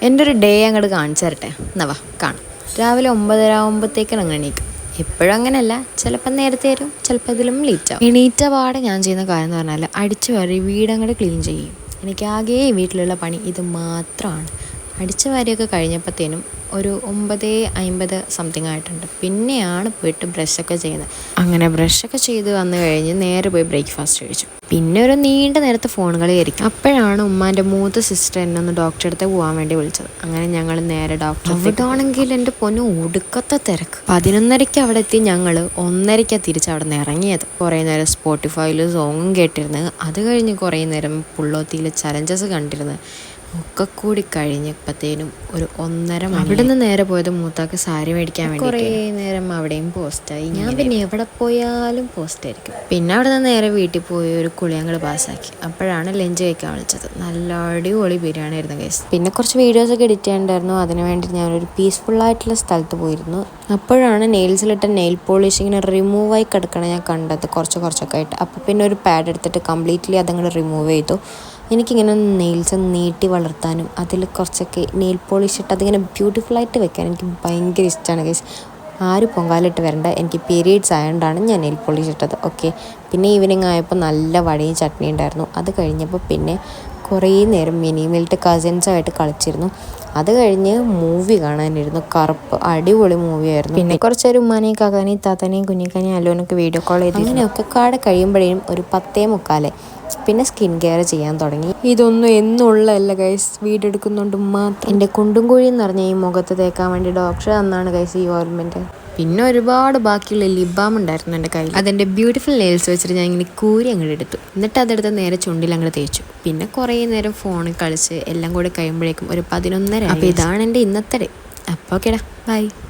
എൻ്റെ ഒരു ഡേ അങ്ങോട്ട് കാണിച്ചു തരട്ടെ. എന്നവാ കാണാം. രാവിലെ 9:30 ആകുമ്പോഴത്തേക്കാണ് അങ്ങ് എണീക്കും. എപ്പോഴും അങ്ങനെയല്ല, ചിലപ്പോൾ നേരത്തെ വരും, ചിലപ്പോൾ ഇതിലും ലേറ്റ് ആവും. എണീറ്റ പാടെ ഞാൻ ചെയ്യുന്ന കാര്യം എന്ന് പറഞ്ഞാൽ അടിച്ചു വാരി വീടങ്ങോട്ട് ക്ലീൻ ചെയ്യും. എനിക്കാകെ വീട്ടിലുള്ള പണി ഇത് മാത്രമാണ്. അടിച്ചു വാരിയൊക്കെ കഴിഞ്ഞപ്പോഴത്തേനും ഒരു 9:50 സംതിങ് ആയിട്ടുണ്ട്. പിന്നെയാണ് പോയിട്ട് ബ്രഷൊക്കെ ചെയ്യുന്നത്. അങ്ങനെ ബ്രഷൊക്കെ ചെയ്ത് വന്നു കഴിഞ്ഞ് നേരെ പോയി ബ്രേക്ക്ഫാസ്റ്റ് കഴിച്ചു. പിന്നെ ഒരു നീണ്ട നേരത്തെ ഫോൺ കളിയായിരിക്കും. അപ്പോഴാണ് ഉമ്മാൻ്റെ മൂത്ത സിസ്റ്റർ എന്നെ ഒന്ന് ഡോക്ടറെ അടുത്ത് പോകാൻ വേണ്ടി വിളിച്ചത്. അങ്ങനെ ഞങ്ങൾ നേരെ ഡോക്ടറെ അവിടാണെങ്കിൽ എൻ്റെ പൊന്നു ഒടുക്കത്തെ തിരക്ക്. 11:30 അവിടെ എത്തി. ഞങ്ങൾ 1:30 തിരിച്ച് അവിടെ നിന്ന് ഇറങ്ങിയത്. കുറേ നേരം സ്പോട്ടിഫൈയിൽ സോങ്ങും കേട്ടിരുന്ന്, അത് കഴിഞ്ഞ് കുറേ നേരം പുള്ളോത്തിയിൽ ചലഞ്ചസ് കണ്ടിരുന്ന് ഒക്കെ കൂടി കഴിഞ്ഞപ്പോഴത്തേനും ഒരു 1:30 മണി. അവിടെ നിന്ന് നേരെ പോയത് മൂത്താക്ക് സാരി മേടിക്കാൻ വേണ്ടി. കുറേ നേരം അവിടെയും പോസ്റ്റായി. ഞാൻ പിന്നെ എവിടെ പോയാലും പോസ്റ്റായിരിക്കും. പിന്നെ അവിടെ നിന്ന് നേരെ വീട്ടിൽ പോയി ഒരു കുളിയങ്ങൾ പാസ്സാക്കി. അപ്പോഴാണ് ലഞ്ച് കഴിക്കാൻ വിളിച്ചത്. നല്ല അടിപൊളി ബിരിയാണി ആയിരുന്നു ഗൈസ്. പിന്നെ കുറച്ച് വീഡിയോസൊക്കെ എഡിറ്റ് ചെയ്യണ്ടായിരുന്നു. അതിന് വേണ്ടി ഞാനൊരു പീസ്ഫുള്ളായിട്ടുള്ള സ്ഥലത്ത് പോയിരുന്നു. അപ്പോഴാണ് നെയിൽസിലിട്ട നെയിൽ പോളിഷ് ഇങ്ങനെ റിമൂവായി കിടക്കണം ഞാൻ കണ്ടത്, കുറച്ചൊക്കെ ആയിട്ട്. അപ്പോൾ പിന്നെ ഒരു പാഡ് എടുത്തിട്ട് കംപ്ലീറ്റ്ലി അതങ്ങോട്ട് റിമൂവ് ചെയ്തു. എനിക്കിങ്ങനെ നെയിൽസ് നീട്ടി വളർത്താനും അതിൽ കുറച്ചൊക്കെ നെയിൽ പോളിഷ് ഇട്ട് അതിങ്ങനെ ബ്യൂട്ടിഫുള്ളായിട്ട് വെക്കാൻ എനിക്ക് ഭയങ്കര ഇഷ്ടമാണ് ഗൈസ്. ആരും പൊങ്കാലിട്ട് വരണ്ട. എനിക്ക് പീരീഡ്സ് ആയതുകൊണ്ടാണ് ഞാൻ നെയിൽ പോളിഷ് ഇട്ടത്. ഓക്കെ. പിന്നെ ഈവനിങ് ആയപ്പോൾ നല്ല വടയും ചട്നി ഉണ്ടായിരുന്നു. അത് കഴിഞ്ഞപ്പോൾ പിന്നെ കുറേ നേരം മിനിമിൽട്ട് കസിൻസുമായിട്ട് കളിച്ചിരുന്നു. അത് കഴിഞ്ഞ് മൂവി കാണാനിരുന്നു. കറുപ്പ് അടിപൊളി മൂവിയായിരുന്നു. പിന്നെ കുറച്ച് നേരം ഉമ്മാനെയും കാക്കാനെയും താത്താനെയും കുഞ്ഞിക്കാനെയും അല്ലോനൊക്കെ വീഡിയോ കോൾ ചെയ്തു. അങ്ങനെയൊക്കെ കാടെ കഴിയുമ്പോഴേക്കും ഒരു 10:45. പിന്നെ സ്കിൻ കെയർ ചെയ്യാൻ തുടങ്ങി. ഇതൊന്നും എന്നുള്ളതല്ല ഗൈസ്, വീഡിയോ എടുക്കുന്നുണ്ട് മാത്രം. എൻ്റെ കുണ്ടും കുഴിയെന്ന് പറഞ്ഞ ഈ മുഖത്ത് തേക്കാൻ വേണ്ടി ഡോക്ടർ തന്നാണ് ഗൈസ് ഈ ഓയിൽമെൻറ്റ്. പിന്നെ ഒരുപാട് ബാക്കിയുള്ള ലിപ് ബാം ഉണ്ടായിരുന്നു എൻ്റെ കയ്യിൽ. അതെൻ്റെ ബ്യൂട്ടിഫുൾ നെയിൽസ് വെച്ചിട്ട് ഞാൻ ഇങ്ങനെ കൂരി അങ്ങോട്ട് എടുത്തു. എന്നിട്ട് അതെടുത്ത് നേരെ ചുണ്ടിൽ അങ്ങോട്ട് തേച്ചു. പിന്നെ കുറേ നേരം ഫോണിൽ കളിച്ച് എല്ലാം കൂടി കഴിയുമ്പോഴേക്കും ഒരു 11:30. അപ്പോൾ ഇതാണ് എൻ്റെ ഇന്നത്തെ ഡേ. അപ്പോൾ ഓക്കേടാ, ബൈ.